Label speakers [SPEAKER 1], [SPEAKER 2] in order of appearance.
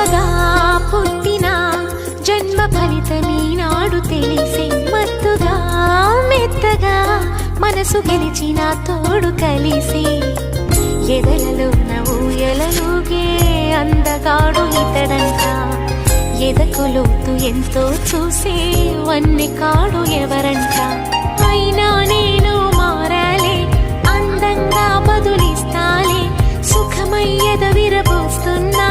[SPEAKER 1] మగువగా పుట్టిన జన్మ ఫలితమీనాడు తెలిసే మత్తుగా మెత్తగా మనసు గెలిచిన తోడు కలిసి ఎదలలోన ఊయలలుగే అందగాడు ఇతడంట ఎదకులోతు ఎంతో చూసే వన్నె కాడు ఎవరంట అయినా నేను మారాలే అందంగా బదులిస్తాలే సుఖమయ్యద విరబోస్తున్నా